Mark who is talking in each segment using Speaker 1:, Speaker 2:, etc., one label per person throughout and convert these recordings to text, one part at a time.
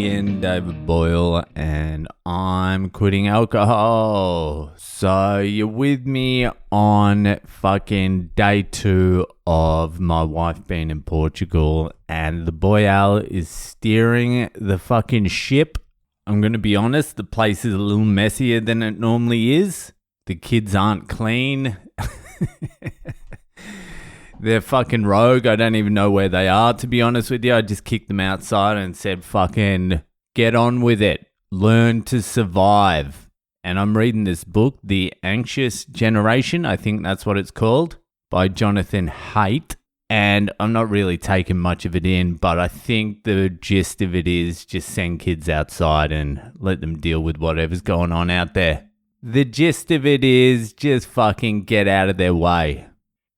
Speaker 1: comedian David Boyle, and I'm quitting alcohol. So you're with me on fucking day 2 of my wife being in Portugal, and the boy Al is steering the fucking ship. I'm going to be honest, the place is a little messier than it normally is. The kids aren't clean. They're fucking rogue. I don't even know where they are, to be honest with you. I just kicked them outside and said, fucking get on with it. Learn to survive. And I'm reading this book, The Anxious Generation. I think that's what it's called, by Jonathan Haidt. And I'm not really taking much of it in, but I think the gist of it is just send kids outside and let them deal with whatever's going on out there. The gist of it is just fucking get out of their way.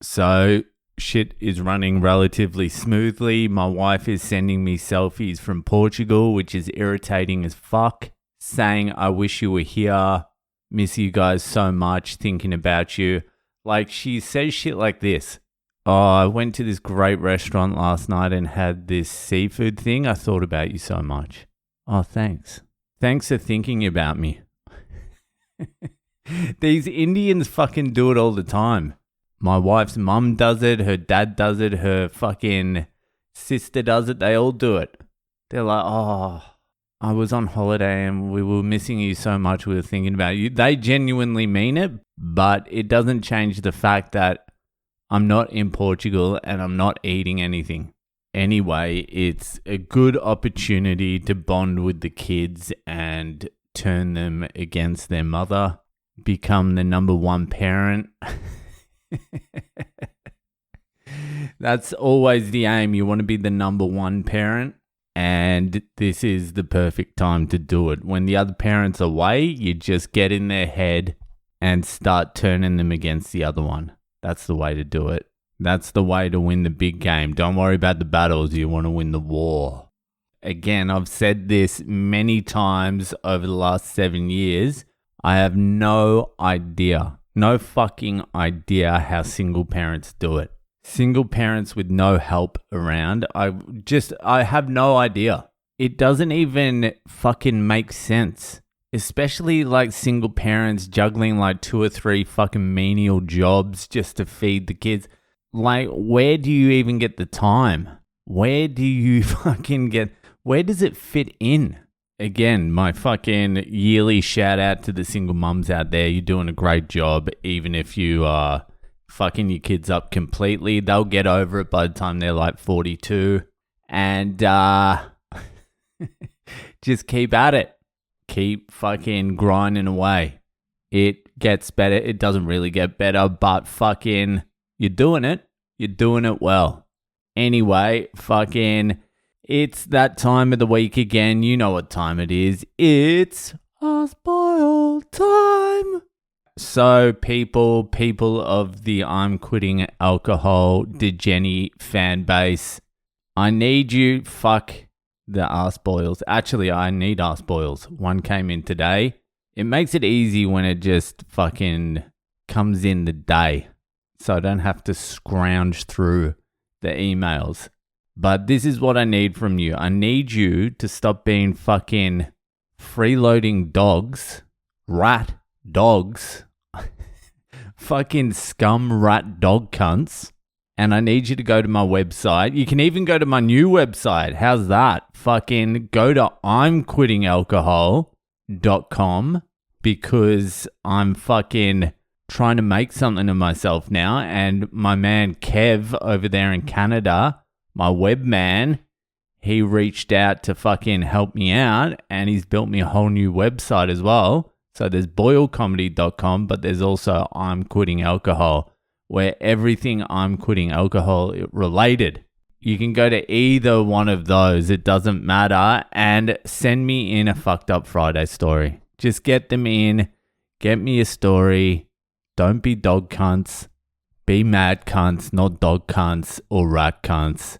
Speaker 1: So shit is running relatively smoothly. My wife is sending me selfies from Portugal, which is irritating as fuck, saying, I wish you were here. Miss you guys so much, thinking about you. Like, she says shit like this. Oh, I went to this great restaurant last night and had this seafood thing. I thought about you so much. Oh, thanks. Thanks for thinking about me. These Indians fucking do it all the time. My wife's mum does it, her dad does it, her fucking sister does it. They all do it. They're like, oh, I was on holiday and we were missing you so much. We were thinking about you. They genuinely mean it, but it doesn't change the fact that I'm not in Portugal and I'm not eating anything. Anyway, it's a good opportunity to bond with the kids and turn them against their mother, become the number one parent. That's always the aim. You want to be the number one parent, and this is the perfect time to do it. When the other parent's away, you just get in their head and start turning them against the other one. That's the way to do it. That's the way to win the big game. Don't worry about the battles. You want to win the war. Again, I've said this many times over the last 7 years. I have no fucking idea how single parents do it. Single parents with no help around. I have no idea. It doesn't even fucking make sense. Especially like single parents juggling like 2 or 3 fucking menial jobs just to feed the kids. Like, where do you even get the time? Where does it fit in? Again, my fucking yearly shout out to the single mums out there. You're doing a great job. Even if you are fucking your kids up completely, they'll get over it by the time they're like 42. And just keep at it. Keep fucking grinding away. It gets better. It doesn't really get better, but fucking you're doing it. You're doing it well. Anyway, fucking it's that time of the week again. You know what time it is. It's Ask Boyle time. So people of the I'm Quitting Alcohol Degeni fan base, I need you. Fuck the Ask Boyles. Actually, I need Ask Boyles. One came in today. It makes it easy when it just fucking comes in the day, so I don't have to scrounge through the emails. But this is what I need from you. I need you to stop being fucking freeloading dogs, rat dogs, fucking scum rat dog cunts. And I need you to go to my website. You can even go to my new website. How's that? Fucking go to imquittingalcohol.com, because I'm fucking trying to make something of myself now. And my man Kev over there in Canada, my web man, he reached out to fucking help me out, and he's built me a whole new website as well. So there's boylecomedy.com, but there's also I'm Quitting Alcohol, where everything I'm Quitting Alcohol related. You can go to either one of those. It doesn't matter. And send me in a fucked up Friday story. Just get them in. Get me a story. Don't be dog cunts. Be mad cunts, not dog cunts or rat cunts.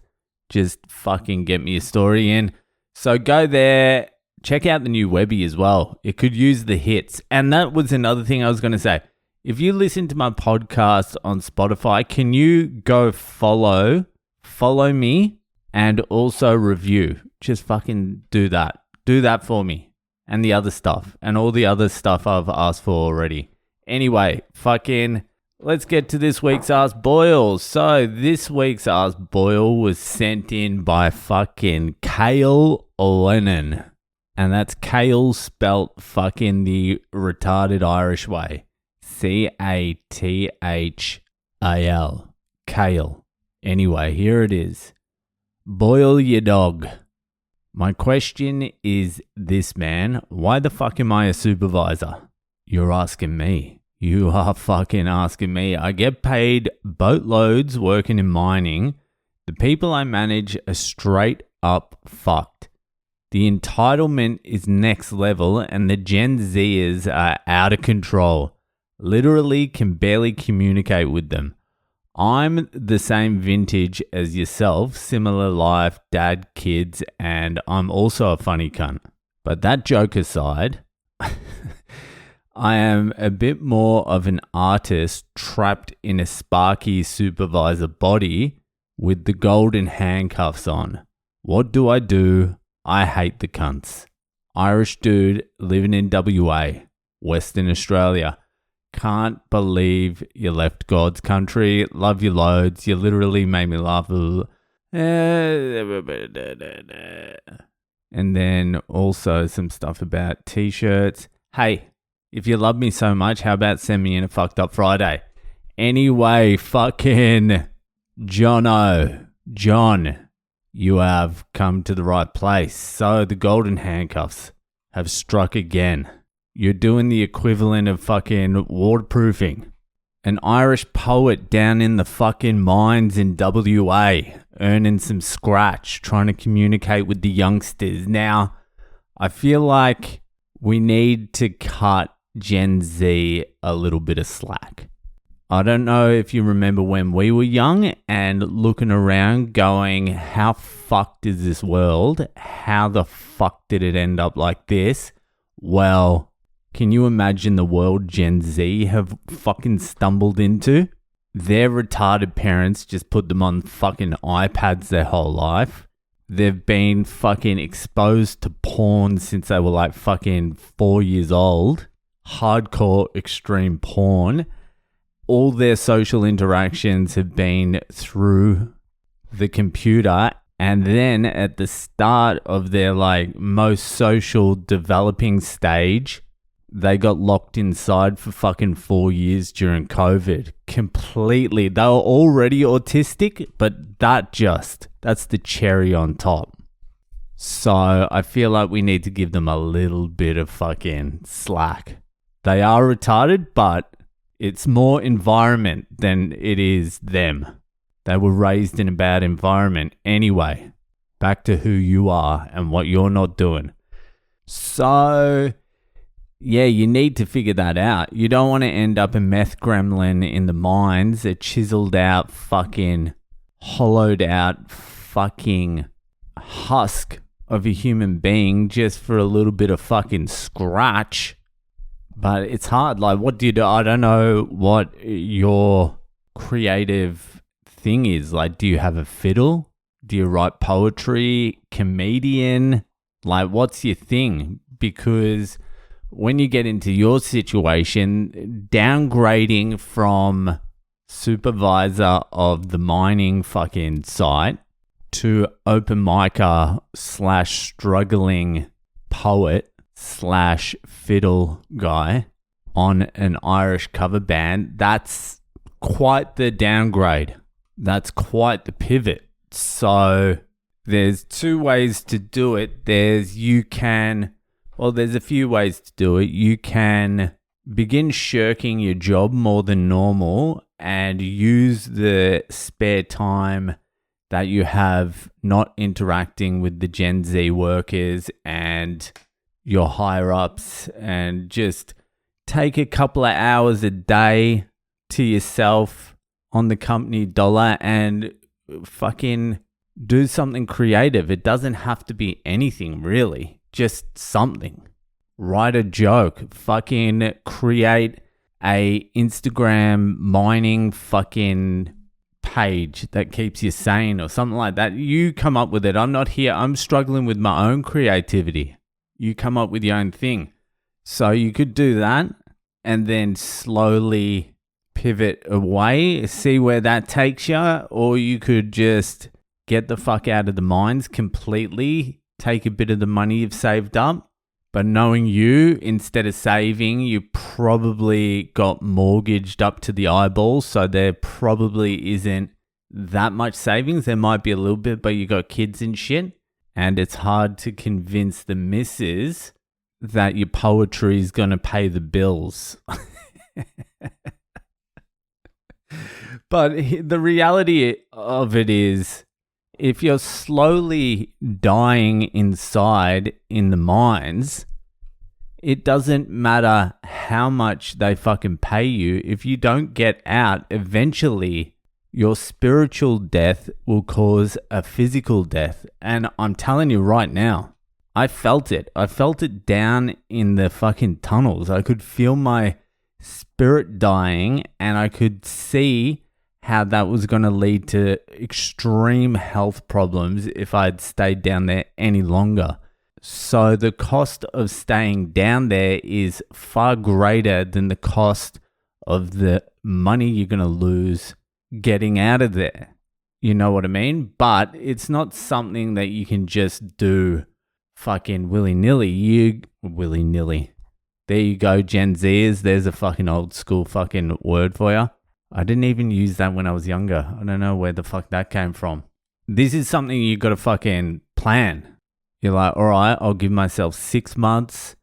Speaker 1: Just fucking get me a story in. So go there. Check out the new Webby as well. It could use the hits. And that was another thing I was going to say. If you listen to my podcast on Spotify, can you go follow me and also review? Just fucking do that. Do that for me. And the other stuff. And all the other stuff I've asked for already. Anyway, let's get to this week's Ask Boyle. So this week's Ask Boyle was sent in by fucking Kale Lennon. And that's Kale spelt fucking the retarded Irish way. Cathal. Kale. Anyway, here it is. Boyle your dog. My question is this, man. Why the fuck am I a supervisor? You're asking me. You are fucking asking me. I get paid boatloads working in mining. The people I manage are straight up fucked. The entitlement is next level and the Gen Zers are out of control. Literally can barely communicate with them. I'm the same vintage as yourself, similar life, dad, kids, and I'm also a funny cunt. But that joke aside, I am a bit more of an artist trapped in a sparky supervisor body with the golden handcuffs on. What do? I hate the cunts. Irish dude living in WA, Western Australia. Can't believe you left God's country. Love you loads. You literally made me laugh. And then also some stuff about t-shirts. Hey, if you love me so much, how about send me in a fucked up Friday? Anyway, fucking John, you have come to the right place. So the golden handcuffs have struck again. You're doing the equivalent of fucking waterproofing. An Irish poet down in the fucking mines in WA, earning some scratch, trying to communicate with the youngsters. Now, I feel like we need to cut Gen Z a little bit of slack. I don't know if you remember when we were young and looking around going, how fucked is this world? How the fuck did it end up like this? Well, can you imagine the world Gen Z have fucking stumbled into? Their retarded parents just put them on fucking iPads their whole life. They've been fucking exposed to porn since they were like fucking 4 years old. Hardcore extreme porn. All their social interactions have been through the computer. And then at the start of their like most social developing stage, they got locked inside for fucking 4 years during COVID. Completely. They were already autistic, but that's the cherry on top. So I feel like we need to give them a little bit of fucking slack. They are retarded, but it's more environment than it is them. They were raised in a bad environment. Anyway, back to who you are and what you're not doing. So yeah, you need to figure that out. You don't want to end up a meth gremlin in the mines, a chiseled out fucking, hollowed out fucking husk of a human being just for a little bit of fucking scratch. But it's hard. Like, what do you do? I don't know what your creative thing is. Like, do you have a fiddle? Do you write poetry? Comedian? Like, what's your thing? Because when you get into your situation, downgrading from supervisor of the mining fucking site to open micer / struggling poet / fiddle guy on an Irish cover band, that's quite the downgrade. That's quite the pivot. So there's two ways to do it. There's a few ways to do it. You can begin shirking your job more than normal and use the spare time that you have not interacting with the Gen Z workers and your higher ups and just take a couple of hours a day to yourself on the company dollar and fucking do something creative. It doesn't have to be anything really. Just something. Write a joke. Fucking create a Instagram mining fucking page that keeps you sane or something like that. You come up with it. I'm not here. I'm struggling with my own creativity. You come up with your own thing. So you could do that and then slowly pivot away, see where that takes you, or you could just get the fuck out of the mines completely, take a bit of the money you've saved up, but knowing you, instead of saving, you probably got mortgaged up to the eyeballs, so there probably isn't that much savings. There might be a little bit, but you got kids and shit, and it's hard to convince the missus that your poetry is going to pay the bills. But the reality of it is, if you're slowly dying inside in the mines, it doesn't matter how much they fucking pay you. If you don't get out, eventually your spiritual death will cause a physical death. And I'm telling you right now, I felt it. I felt it down in the fucking tunnels. I could feel my spirit dying, and I could see how that was going to lead to extreme health problems if I'd stayed down there any longer. So the cost of staying down there is far greater than the cost of the money you're going to lose getting out of there. You know what I mean? But it's not something that you can just do fucking willy-nilly. Willy-nilly. There you go, Gen Zers. There's a fucking old school fucking word for you. I didn't even use that when I was younger. I don't know where the fuck that came from. This is something you got to fucking plan. You're like, all right, I'll give myself 6 months.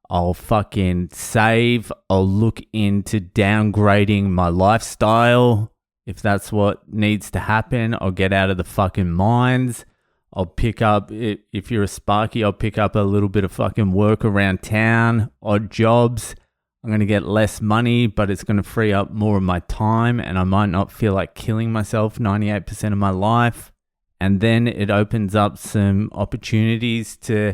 Speaker 1: I'll fucking save. I'll look into downgrading my lifestyle. If that's what needs to happen, I'll get out of the fucking mines. I'll pick up, if you're a Sparky, I'll pick up a little bit of fucking work around town, odd jobs. I'm going to get less money, but it's going to free up more of my time, and I might not feel like killing myself 98% of my life. And then it opens up some opportunities to,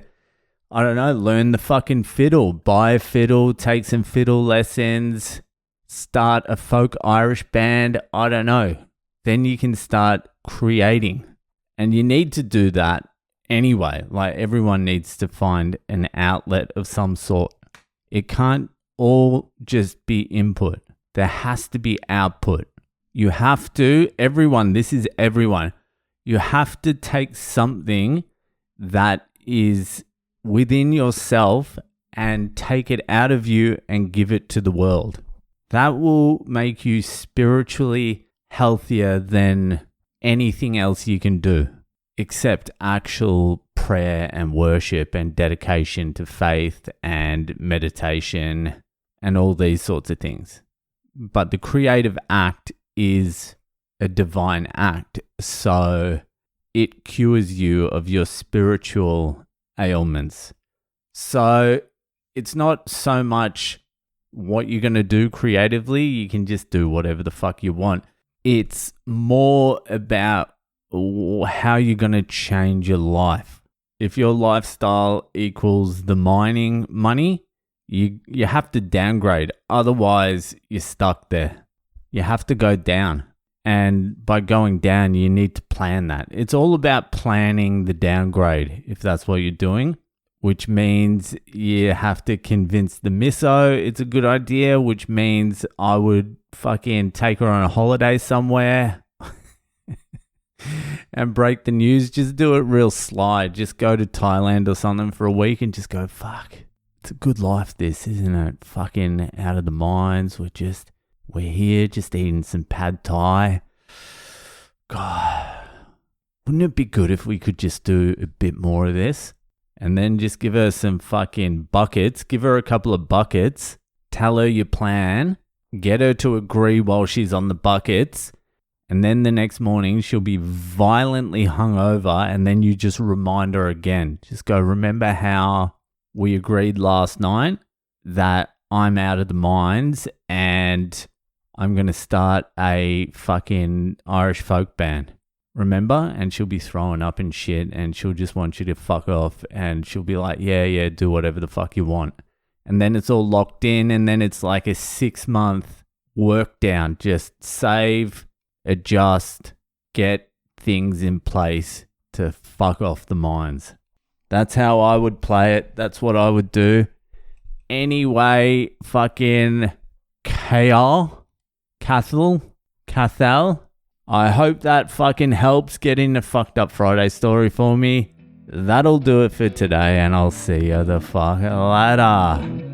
Speaker 1: I don't know, learn the fucking fiddle, buy a fiddle, take some fiddle lessons, start a folk Irish band. I don't know. Then you can start creating. And you need to do that anyway. Like, everyone needs to find an outlet of some sort. It can't all just be input. There has to be output. You have to, everyone, this is everyone. You have to take something that is within yourself and take it out of you and give it to the world. That will make you spiritually healthier than anything else you can do, except actual prayer and worship and dedication to faith and meditation and all these sorts of things. But the creative act is a divine act, so it cures you of your spiritual ailments. So it's not so much what you're going to do creatively. You can just do whatever the fuck you want. It's more about how you're going to change your life. If your lifestyle equals the mining money, you have to downgrade. Otherwise, you're stuck there. You have to go down. And by going down, you need to plan that. It's all about planning the downgrade, if that's what you're doing, which means you have to convince the misso it's a good idea, which means I would fucking take her on a holiday somewhere and break the news. Just do it real sly. Just go to Thailand or something for a week and just go, fuck, it's a good life this, isn't it? Fucking out of the mines. We're here just eating some pad thai. God, wouldn't it be good if we could just do a bit more of this? And then just give her some fucking buckets. Give her a couple of buckets. Tell her your plan. Get her to agree while she's on the buckets. And then the next morning, she'll be violently hungover. And then you just remind her again. Just go, remember how we agreed last night that I'm out of the mines and I'm going to start a fucking Irish folk band. Remember? And she'll be throwing up and shit, and she'll just want you to fuck off, and she'll be like, yeah, do whatever the fuck you want. And then it's all locked in, and then it's like a 6-month work down. Just save, adjust, get things in place to fuck off the mines. That's how I would play it. That's what I would do. Anyway, fucking Cathal. I hope that fucking helps getting the fucked up Friday story for me. That'll do it for today, and I'll see you the fuck later.